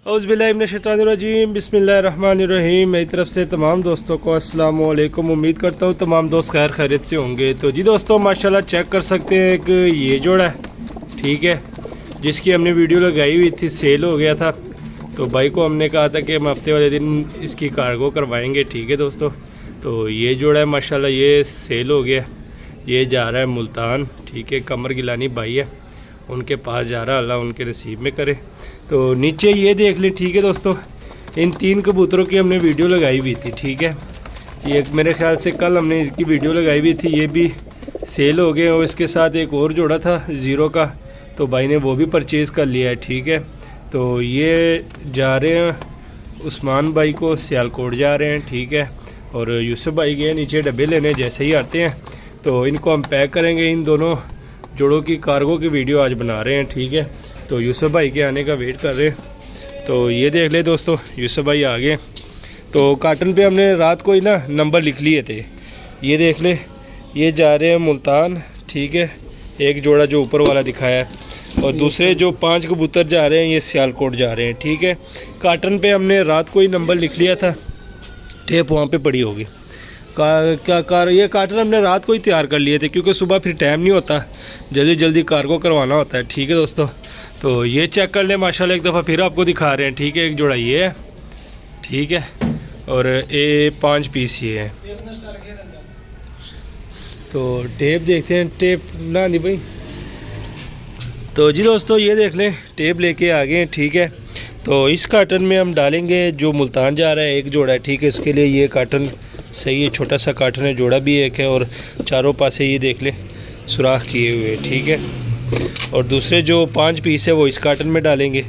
औज़ुबिल्लाहिमिनश्शैतानिर्रजीम बिस्मिल्लाहिर्रहमानिर्रहीम। मेरी तरफ से तमाम दोस्तों को अस्सलाम वालेकुम। उम्मीद करता हूँ तमाम दोस्त खैर खैरियत से होंगे। तो जी दोस्तों, माशाल्लाह चेक कर सकते हैं कि ये जोड़ा है, ठीक है, जिसकी हमने वीडियो लगाई हुई थी, सेल हो गया था। तो भाई को हमने कहा था कि हम हफ्ते वाले दिन इसकी कार्गो करवाएंगे, ठीक है दोस्तों। तो ये जोड़ा है माशाल्लाह, ये सेल हो गया। ये जा रहा है मुल्तान, ठीक है, कमर गिलानी भाई है, उनके पास जा रहा, अल्लाह उनके नसीब में करे। तो नीचे ये देख लें, ठीक है दोस्तों, इन 3 कबूतरों की हमने वीडियो लगाई हुई थी, ठीक है। ये मेरे ख्याल से कल हमने इसकी वीडियो लगाई हुई थी, ये भी सेल हो गए। और इसके साथ एक और जोड़ा था ज़ीरो का, तो भाई ने वो भी परचेज़ कर लिया है, ठीक है। तो ये जा रहे हैं उस्मान भाई को, सियालकोट जा रहे हैं, ठीक है। और यूसुफ भाई गए नीचे डब्बे लेने, जैसे ही आते हैं तो इनको हम पैक करेंगे। इन दोनों जोड़ों की कार्गो की वीडियो आज बना रहे हैं, ठीक है। तो यूसुफ भाई के आने का वेट कर रहे हैं। तो ये देख ले दोस्तों, यूसुफ भाई आ गए। तो कार्टन पे हमने रात को ही ना नंबर लिख लिए थे। ये देख ले, ये जा रहे हैं मुल्तान, ठीक है, एक जोड़ा जो ऊपर वाला दिखाया है, और दूसरे जो 5 कबूतर जा रहे हैं ये सियालकोट जा रहे हैं, ठीक है। कार्टन पे हमने रात को ही नंबर लिख लिया था, टेप वहाँ पे पड़ी होगी। ये कार्टन हमने रात को ही तैयार कर लिए थे, क्योंकि सुबह फिर टाइम नहीं होता, जल्दी जल्दी कार्गो करवाना होता है, ठीक है दोस्तों। तो ये चेक कर लें माशाल्लाह, एक दफ़ा फिर आपको दिखा रहे हैं, ठीक है। एक जोड़ा ये है, ठीक है, और ये 5 पीस ये है। तो टेप देखते हैं, टेप ना नहीं भाई। तो जी दोस्तों, ये देख लें, टेप लेके आ गए हैं, ठीक है। तो इस कार्टन में हम डालेंगे जो मुल्तान जा रहा है, एक जोड़ा है, ठीक है। इसके लिए ये कार्टन सही है, छोटा सा कार्टन है, जोड़ा भी एक है, और चारों पासे ये देख लें सुराख किए हुए, ठीक है। और दूसरे जो 5 पीस है वो इस कार्टन में डालेंगे,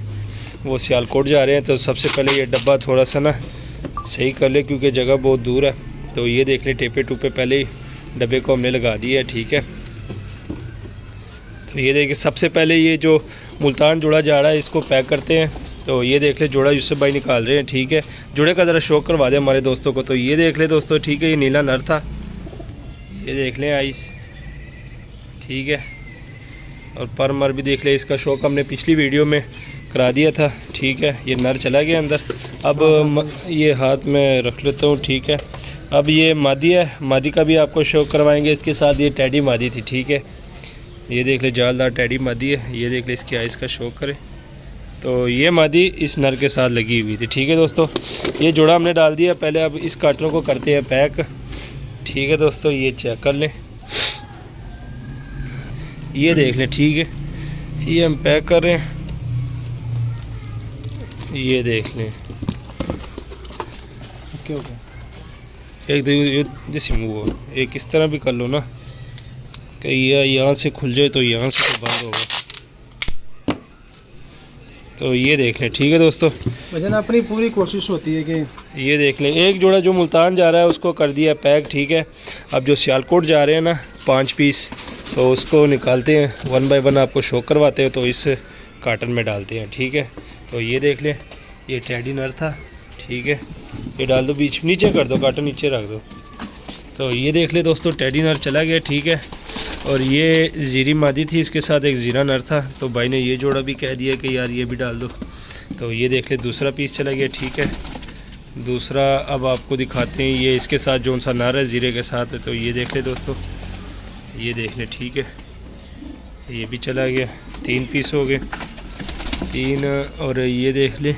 वो सियालकोट जा रहे हैं। तो सबसे पहले ये डब्बा थोड़ा सा ना सही कर ले, क्योंकि जगह बहुत दूर है। तो ये देख लें, टेपे टूपे पहले ही डब्बे को हमने लगा दिया है, ठीक है। तो ये देखिए, सबसे पहले ये जो मुल्तान जोड़ा जा रहा है इसको पैक करते हैं। तो ये देख ले, जोड़ा यूसुफ भाई निकाल रहे हैं, ठीक है। जोड़े का ज़रा शौक करवा दें हमारे दोस्तों को। तो ये देख ले दोस्तों, ठीक है, ये नीला नर था, ये देख लें आइस, ठीक है। और पर मर भी देख ले, इसका शौक हमने पिछली वीडियो में करा दिया था, ठीक है। ये नर चला गया अंदर। अब ये हाथ में रख लेता हूँ, ठीक है। अब ये मादी है, मादी का भी आपको शौक करवाएंगे। इसके साथ ये टैडी मादी थी, ठीक है। ये देख ले, जालदार टैडी मादी है। ये देख ले, इसकी आइस का शौक करे। तो ये मादी इस नर के साथ लगी हुई थी, ठीक है दोस्तों। ये जोड़ा हमने डाल दिया पहले। अब इस कार्टन को करते हैं पैक, ठीक है दोस्तों। ये चेक कर लें, ये देख लें, ठीक है, ये हम पैक कर रहे हैं। ये देख लें, ओके ओके। एक जैसे वो एक इस तरह भी कर लो ना, कि यहाँ से खुल जाए तो यहाँ से तो बंद होगा। तो ये देख लें, ठीक है दोस्तों। वजन अपनी पूरी कोशिश होती है कि ये देख लें, एक जोड़ा जो मुल्तान जा रहा है उसको कर दिया पैक, ठीक है। अब जो सियालकोट जा रहे हैं ना 5 पीस, तो उसको निकालते हैं, 1 बाय 1 आपको शो करवाते हैं। तो इस कार्टन में डालते हैं, ठीक है। तो ये देख लें, ये टैडी नर था, ठीक है। ये डाल दो बीच, नीचे कर दो, कार्टन नीचे रख दो। तो ये देख ले दोस्तों, टैडी नर चला गया, ठीक है। और ये ज़ीरी मादी थी, इसके साथ एक ज़ीरा नर था। तो भाई ने ये जोड़ा भी कह दिया कि यार ये भी डाल दो। तो ये देख ले, दूसरा पीस चला गया, ठीक है। दूसरा अब आपको दिखाते हैं, ये इसके साथ जो सा नर है ज़ीरे के साथ है। तो ये देख ले दोस्तों, ये देख ले, ठीक है, ये भी चला गया। 3 पीस हो गए, 3। और ये देख ले,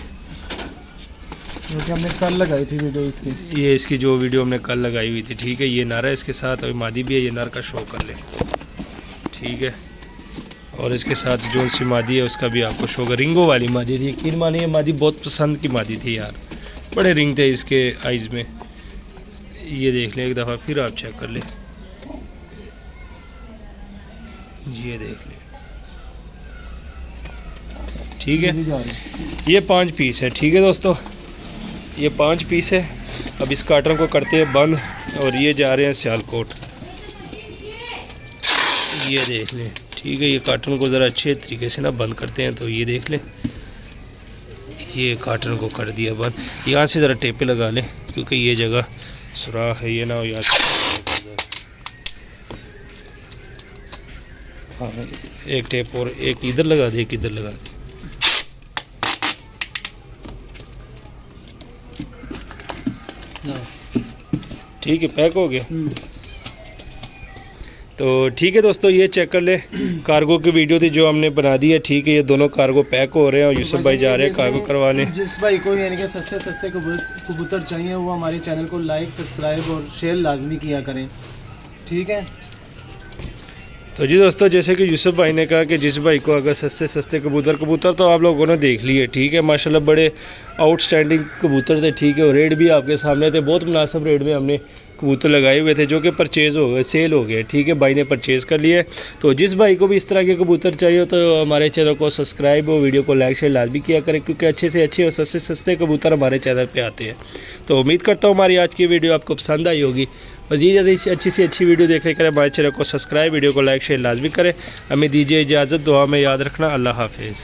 क्योंकि हमने कल लगाई थी वीडियो इसकी, ये इसकी जो वीडियो हमने कल लगाई हुई थी, ठीक है। ये नर है इसके साथ, और मादी भी है, ये नर का शो कर ले, ठीक है। और इसके साथ जो सी मादी है उसका भी आपको शो कर, रिंगो वाली मादी थी। यकीन मानिए, ये मादी बहुत पसंद की मादी थी यार, बड़े रिंग थे इसके आइज़ में। ये देख लें, एक दफ़ा फिर आप चेक कर ले, ये देख ले, ठीक है। ये 5 पीस है, ठीक है दोस्तों, ये 5 पीस है। अब इस कार्टन को करते हैं बंद, और ये जा रहे हैं सियालकोट। ये देख लें, ठीक है। ये कार्टन को ज़रा अच्छे तरीके से ना बंद करते हैं। तो ये देख लें, ये कार्टन को कर दिया बंद। यहाँ से ज़रा टेपे लगा लें, क्योंकि ये जगह सुराख है, ये ना हो यहाँ से। हाँ, एक टेप और एक इधर लगा दे, एक इधर लगा दे। ठीक है, पैक हो गया। तो ठीक है दोस्तों, ये चेक कर ले, कार्गो की वीडियो थी जो हमने बना दी है। ठीक है, ये दोनों कार्गो पैक हो रहे हैं और यूसुफ भाई जा रहे हैं कार्गो करवाने। जिस भाई को यानी कि सस्ते सस्ते कबूतर चाहिए वो हमारे चैनल को लाइक, सब्सक्राइब और शेयर लाजमी किया करें। ठीक है। तो जी दोस्तों, जैसे कि यूसुफ भाई ने कहा कि जिस भाई को अगर सस्ते सस्ते कबूतर तो आप लोगों ने देख लिए। ठीक है, माशाल्लाह बड़े आउटस्टैंडिंग कबूतर थे। ठीक है, और रेट भी आपके सामने थे, बहुत मुनासिब रेट में हमने कबूतर लगाए हुए थे जो कि परचेज़ हो गए, सेल हो गए। ठीक है, भाई ने परचेज़ कर लिए। तो जिस भाई को भी इस तरह के कबूतर चाहिए तो हमारे चैनल को सब्सक्राइब और वीडियो को लाइक शेयर लाजमी किया करें, क्योंकि अच्छे से अच्छे और सस्ते सस्ते कबूतर हमारे चैनल पे आते हैं। तो उम्मीद करता हूँ हमारी आज की वीडियो आपको पसंद आई होगी। मज़ीद अच्छी से अच्छी वीडियो देखने के लिए हमारे चैनल को सब्सक्राइब, वीडियो को लाइक शेयर लाजमी करें। हमें दीजिए इजाज़त, दुआ में याद रखना। अल्लाह हाफिज़।